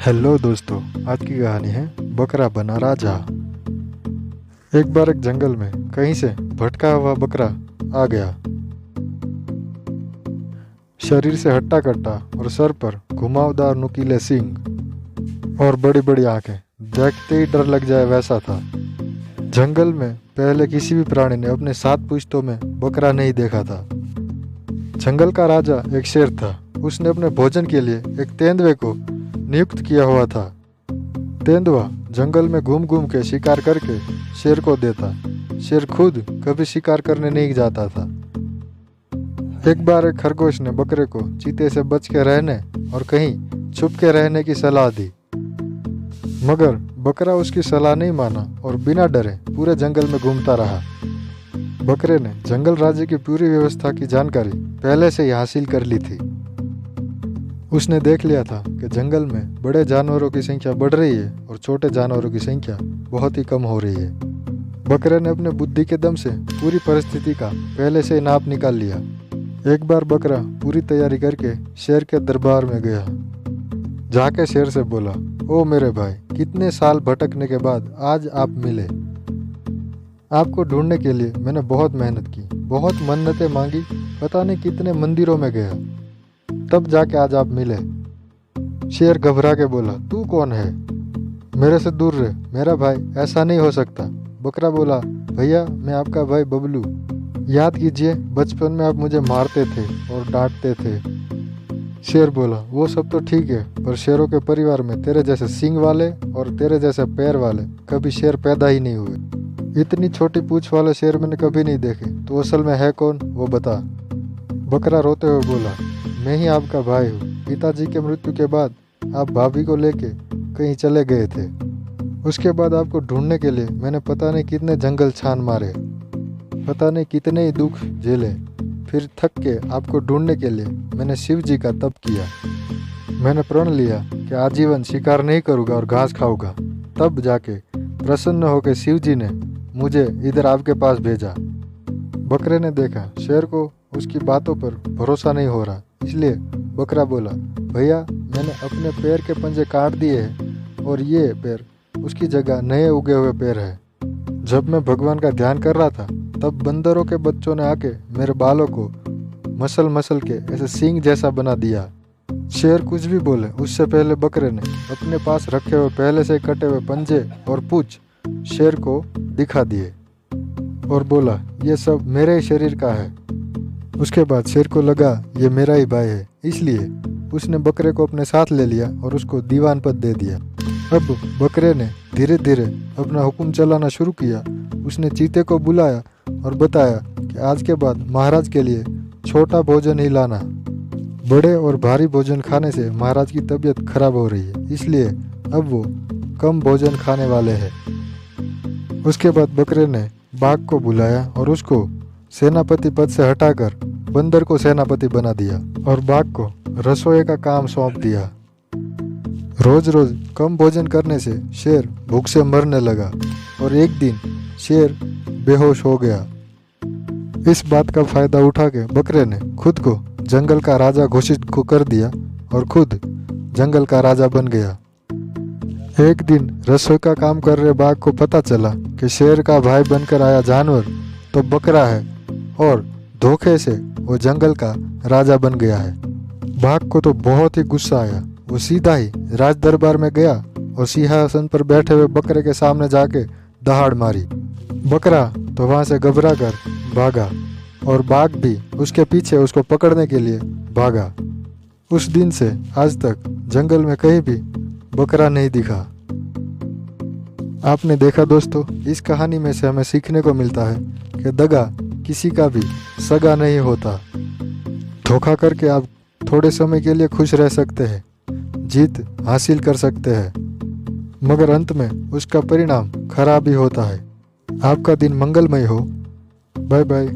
Hello दोस्तों, आज की कहानी है बकरा बना राजा। एक बार एक जंगल में कहीं से भटका हुआ बकरा आ गया। शरीर से हट्टा कट्टा और सर पर घुमावदार नुकीले सींग और बड़ी बड़ी आंखें, देखते ही डर लग जाए वैसा था। जंगल में पहले किसी भी प्राणी ने अपने 7 पुश्तों में बकरा नहीं देखा था। जंगल का राजा एक शेर था। उसने अपने भोजन के लिए एक तेंदुए को नियुक्त किया हुआ था। तेंदुआ जंगल में घूम घूम के शिकार करके शेर को देता। शेर खुद कभी शिकार करने नहीं जाता था। एक बार एक खरगोश ने बकरे को चीते से बच के रहने और कहीं छुप के रहने की सलाह दी, मगर बकरा उसकी सलाह नहीं माना और बिना डरे पूरे जंगल में घूमता रहा। बकरे ने जंगल राज्य की पूरी व्यवस्था की जानकारी पहले से ही हासिल कर ली थी। उसने देख लिया था कि जंगल में बड़े जानवरों की संख्या बढ़ रही है और छोटे जानवरों की संख्या बहुत ही कम हो रही है। बकरे ने अपने बुद्धि के दम से पूरी परिस्थिति का पहले से ही नाप निकाल लिया। एक बार बकरा पूरी तैयारी करके शेर के दरबार में गया। जाके शेर से बोला, ओ मेरे भाई, कितने साल भटकने के बाद आज आप मिले। आपको ढूंढने के लिए मैंने बहुत मेहनत की, बहुत मन्नतें मांगी, पता नहीं कितने मंदिरों में गया, तब जाके आज आप मिले। शेर घबरा के बोला, तू कौन है? मेरे से दूर रहे मेरा भाई, ऐसा नहीं हो सकता। बकरा बोला, भैया मैं आपका भाई बबलू। याद कीजिए, बचपन में आप मुझे मारते थे और डांटते थे। शेर बोला, वो सब तो ठीक है, पर शेरों के परिवार में तेरे जैसे सींग वाले और तेरे जैसे पैर वाले कभी शेर पैदा ही नहीं हुए। इतनी छोटी पूंछ वाले शेर मैंने कभी नहीं देखे, तो असल में है कौन वो बता। बकरा रोते हुए बोला, मैं ही आपका भाई हूँ। पिताजी के मृत्यु के बाद आप भाभी को लेके कहीं चले गए थे। उसके बाद आपको ढूंढने के लिए मैंने पता नहीं कितने जंगल छान मारे, पता नहीं कितने ही दुख झेले। फिर थक के आपको ढूंढने के लिए मैंने शिव जी का तप किया। मैंने प्रण लिया कि आजीवन शिकार नहीं करूँगा और घास खाऊंगा। तब जाके प्रसन्न होकर शिव जी ने मुझे इधर आपके पास भेजा। बकरे ने देखा शेर को उसकी बातों पर भरोसा नहीं हो रहा, इसलिए बकरा बोला, भैया मैंने अपने पैर के पंजे काट दिए हैं और ये पैर उसकी जगह नए उगे हुए पैर है। जब मैं भगवान का ध्यान कर रहा था तब बंदरों के बच्चों ने आके मेरे बालों को मसल मसल के ऐसे सींग जैसा बना दिया। शेर कुछ भी बोले उससे पहले बकरे ने अपने पास रखे हुए पहले से कटे हुए पंजे और पूंछ शेर को दिखा दिए और बोला, ये सब मेरे ही शरीर का है। उसके बाद शेर को लगा ये मेरा ही भाई है, इसलिए उसने बकरे को अपने साथ ले लिया और उसको दीवान पद दे दिया। अब बकरे ने धीरे धीरे अपना हुक्म चलाना शुरू किया। उसने चीते को बुलाया और बताया कि आज के बाद महाराज के लिए छोटा भोजन ही लाना। बड़े और भारी भोजन खाने से महाराज की तबीयत खराब हो रही है, इसलिए अब वो कम भोजन खाने वाले हैं। उसके बाद बकरे ने बाघ को बुलाया और उसको सेनापति पद से हटाकर बंदर को सेनापति बना दिया और बाघ को रसोई का काम सौंप दिया। रोज रोज कम भोजन करने से शेर भूख से मरने लगा और एक दिन शेर बेहोश हो गया। इस बात का फायदा उठा के बकरे ने खुद को जंगल का राजा घोषित को कर दिया और खुद जंगल का राजा बन गया। एक दिन रसोई का काम कर रहे बाघ को पता चला कि शेर का भाई बनकर आया जानवर तो बकरा है और धोखे से वो जंगल का राजा बन गया है। बाघ को तो बहुत ही गुस्सा आया। वो सीधा ही राज दरबार में गया और सिंहासन पर बैठे हुए बकरे के सामने जाके दहाड़ मारी। बकरा तो वहां से घबरा कर भागा और बाघ भी उसके पीछे उसको पकड़ने के लिए भागा। उस दिन से आज तक जंगल में कहीं भी बकरा नहीं दिखा। आपने देखा दोस्तों, इस कहानी में से हमें सीखने को मिलता है कि दगा किसी का भी सगा नहीं होता। धोखा करके आप थोड़े समय के लिए खुश रह सकते हैं, जीत हासिल कर सकते हैं, मगर अंत में उसका परिणाम खराब ही होता है। आपका दिन मंगलमय हो। Bye bye.